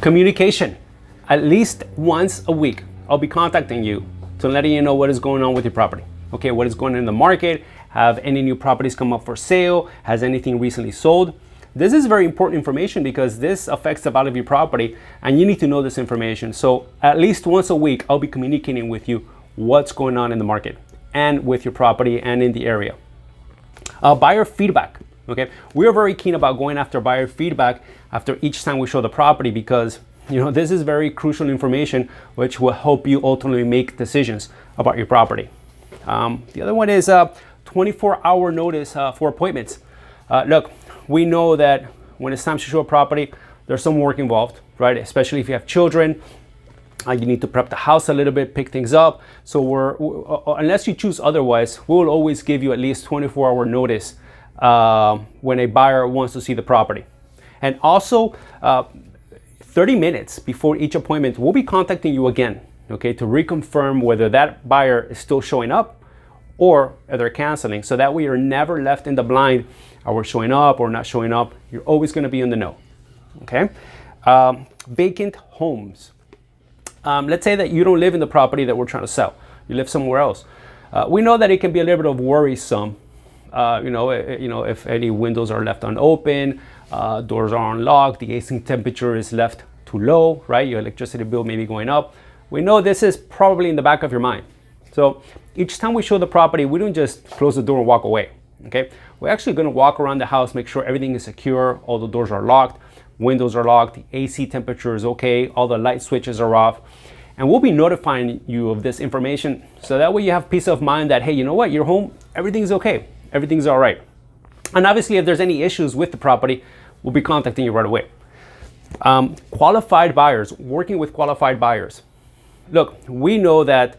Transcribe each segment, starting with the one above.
Communication. At least once a week, I'll be contacting you to letting you know what is going on with your property. Okay, what is going on in the market? Have any new properties come up for sale? Has anything recently sold? This is very important information because this affects the value of your property and you need to know this information. So at least once a week, I'll be communicating with you what's going on in the market and with your property and in the area. Buyer feedback. Okay, we are very keen about going after buyer feedback after each time we show the property because this is very crucial information which will help you ultimately make decisions about your property. The other one is 24-hour notice for appointments. Look, we know that when it's time to show a property, there's some work involved, right? Especially if you have children, you need to prep the house a little bit, pick things up. So unless you choose otherwise, we will always give you at least 24-hour notice when a buyer wants to see the property. And also, 30 minutes before each appointment, we'll be contacting you again, okay, to reconfirm whether that buyer is still showing up or they're canceling. So that way you're never left in the blind. Are we showing up or not showing up? You're always going to be in the know, okay? Vacant homes. Let's say that you don't live in the property that we're trying to sell. You live somewhere else. We know that it can be a little bit of worrisome, if any windows are left unopened, doors are unlocked, the AC temperature is left too low, right? Your electricity bill may be going up. We know this is probably in the back of your mind. So each time we show the property, we don't just close the door and walk away, okay? We're actually gonna walk around the house, make sure everything is secure, all the doors are locked, windows are locked, the AC temperature is okay, all the light switches are off. And we'll be notifying you of this information so that way you have peace of mind that, hey, you know what, you're home, everything's okay, everything's all right. And obviously if there's any issues with the property, we'll be contacting you right away. Qualified buyers, working with qualified buyers. Look, we know that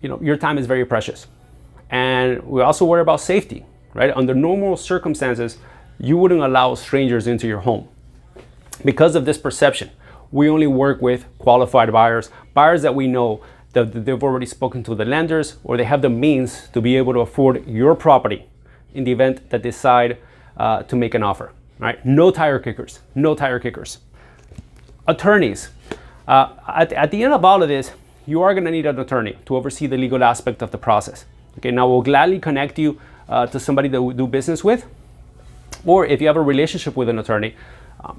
your time is very precious. And we also worry about safety, right? Under normal circumstances, you wouldn't allow strangers into your home. Because of this perception, we only work with qualified buyers, buyers that we know that they've already spoken to the lenders or they have the means to be able to afford your property in the event that they decide to make an offer, right? No tire kickers, no tire kickers. Attorneys. At the end of all of this, you are gonna need an attorney to oversee the legal aspect of the process. Okay, now we'll gladly connect you to somebody that we do business with, or if you have a relationship with an attorney,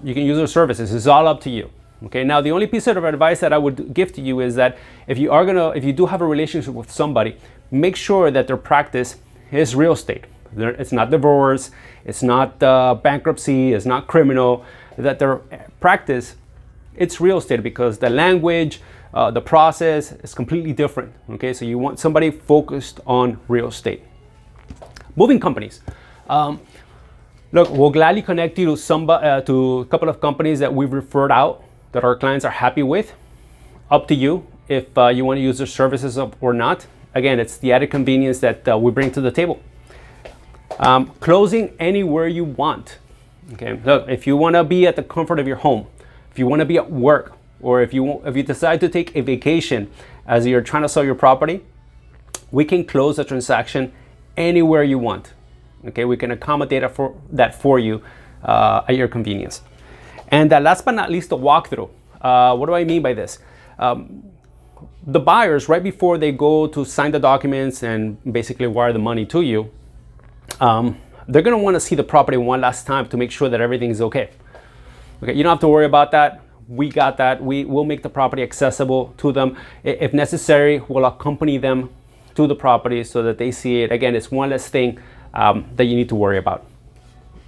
you can use their services. It's all up to you. Okay, now the only piece of advice that I would give to you is that if you do have a relationship with somebody, make sure that their practice is real estate. It's not divorce, it's not bankruptcy, it's not criminal, that their practice, it's real estate because the language, the process is completely different. Okay, so you want somebody focused on real estate. Moving companies. Look, we'll gladly connect you to a couple of companies that we've referred out that our clients are happy with. Up to you if you want to use their services or not. Again, it's the added convenience that we bring to the table. Closing anywhere you want. Okay, look, if you want to be at the comfort of your home, if you want to be at work, or if you decide to take a vacation as you're trying to sell your property, we can close the transaction anywhere you want. Okay, we can accommodate that for you at your convenience. And last but not least, the walkthrough. What do I mean by this? The buyers, right before they go to sign the documents and basically wire the money to you, they're gonna wanna see the property one last time to make sure that everything is okay. Okay, you don't have to worry about that. We got that. We will make the property accessible to them. If necessary, we'll accompany them to the property so that they see it. Again, it's one less thing that you need to worry about.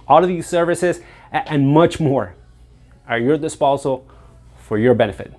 All of these services and much more are at your disposal for your benefit.